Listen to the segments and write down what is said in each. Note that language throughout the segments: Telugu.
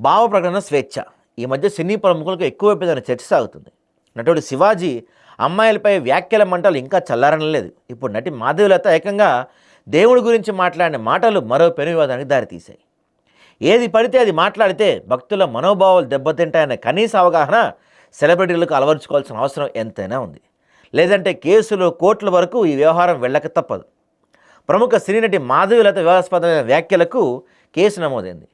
భావ ప్రకటన స్వేచ్ఛ ఈ మధ్య సినీ ప్రముఖులకు ఎక్కువైపోయిందని చర్చ సాగుతుంది. నటుడు శివాజీ అమ్మాయిలపై వ్యాఖ్యల మంటలు ఇంకా చల్లారనలేదు. ఇప్పుడు నటి మాధవీలత ఏకంగా దేవుడి గురించి మాట్లాడిన మాటలు మరో పెను వివాదానికి దారితీశాయి. ఏది పడితే అది మాట్లాడితే భక్తుల మనోభావాలు దెబ్బతింటాయన్న కనీస అవగాహన సెలబ్రిటీలకు అలవరుచుకోవాల్సిన అవసరం ఎంతైనా ఉంది. లేదంటే కేసులు, కోర్టుల వరకు ఈ వ్యవహారం వెళ్ళక తప్పదు. ప్రముఖ సినీ నటి మాధవీలత వివాదాస్పదమైన వ్యాఖ్యలకు కేసు నమోదైంది.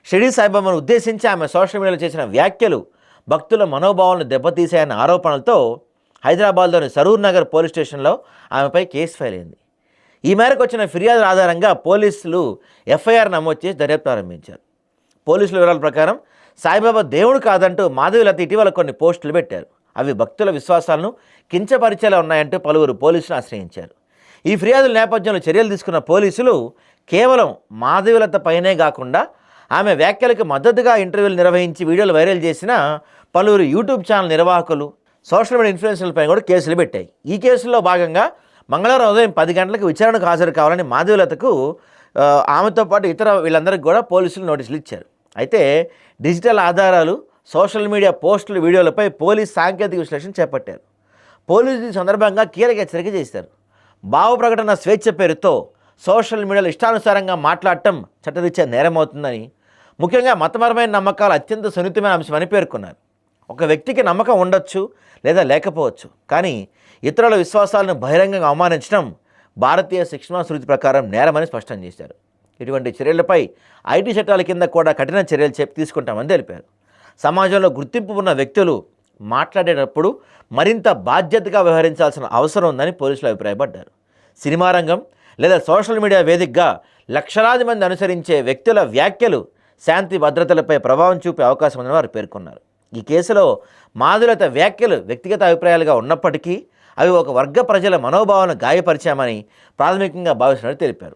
షిరిడి సాయిబాబాను ఉద్దేశించి ఆమె సోషల్ మీడియాలో చేసిన వ్యాఖ్యలు భక్తుల మనోభావాలను దెబ్బతీశాయన్న ఆరోపణలతో హైదరాబాద్లోని సరూర్ నగర్ పోలీస్ స్టేషన్లో ఆమెపై కేసు ఫైల్ అయింది. ఈ మేరకు వచ్చిన ఫిర్యాదుల ఆధారంగా పోలీసులు ఎఫ్ఐఆర్ నమోదు చేసి దర్యాప్తు ప్రారంభించారు. పోలీసుల వివరాల ప్రకారం సాయిబాబా దేవుడు కాదంటూ మాధవీలత ఇటీవల కొన్ని పోస్టులు పెట్టారు. అవి భక్తుల విశ్వాసాలను కించపరిచేలా ఉన్నాయంటూ పలువురు పోలీసులు ఆశ్రయించారు. ఈ ఫిర్యాదుల నేపథ్యంలో చర్యలు తీసుకున్న పోలీసులు కేవలం మాధవీలత పైనే కాకుండా ఆమె వ్యాఖ్యలకు మద్దతుగా ఇంటర్వ్యూలు నిర్వహించి వీడియోలు వైరల్ చేసిన పలువురు యూట్యూబ్ ఛానల్ నిర్వాహకులు, సోషల్ మీడియా ఇన్ఫ్లుయెన్సర్లపై కూడా కేసులు పెట్టాయి. ఈ కేసుల్లో భాగంగా మంగళవారం ఉదయం 10 గంటలకు విచారణకు హాజరు కావాలని మాధవీలతకు ఆమెతో పాటు ఇతర వీళ్ళందరికీ కూడా పోలీసులు నోటీసులు ఇచ్చారు. అయితే డిజిటల్ ఆధారాలు, సోషల్ మీడియా పోస్టులు, వీడియోలపై పోలీస్ సాంకేతిక విశ్లేషణ చేపట్టారు. పోలీసులు ఈ సందర్భంగా కీలక హెచ్చరిక చేశారు. భావ ప్రకటన స్వేచ్ఛ పేరుతో సోషల్ మీడియాలో ఇష్టానుసారంగా మాట్లాడటం చట్టరీత్యా నేరమవుతుందని, ముఖ్యంగా మతపరమైన నమ్మకాలు అత్యంత సున్నితమైన అంశమని పేర్కొన్నారు. ఒక వ్యక్తికి నమ్మకం ఉండొచ్చు లేదా లేకపోవచ్చు, కానీ ఇతరుల విశ్వాసాలను బహిరంగంగా అవమానించడం భారతీయ శిక్షణ శృతి ప్రకారం నేరమని స్పష్టం చేశారు. ఇటువంటి చర్యలపై ఐటీ చట్టాల కింద కూడా కఠిన చర్యలు తీసుకుంటామని తెలిపారు. సమాజంలో గుర్తింపు ఉన్న వ్యక్తులు మాట్లాడేటప్పుడు మరింత బాధ్యతగా వ్యవహరించాల్సిన అవసరం ఉందని పోలీసులు అభిప్రాయపడ్డారు. సినిమా రంగం లేదా సోషల్ మీడియా వేదికగా లక్షలాది మంది అనుసరించే వ్యక్తుల వ్యాఖ్యలు శాంతి భద్రతలపై ప్రభావం చూపే అవకాశం ఉందని వారు పేర్కొన్నారు. ఈ కేసులో మాధవీలత వ్యాఖ్యలు వ్యక్తిగత అభిప్రాయాలుగా ఉన్నప్పటికీ అవి ఒక వర్గ ప్రజల మనోభావాలను గాయపరిచామని ప్రాథమికంగా భావిస్తున్నట్టు తెలిపారు.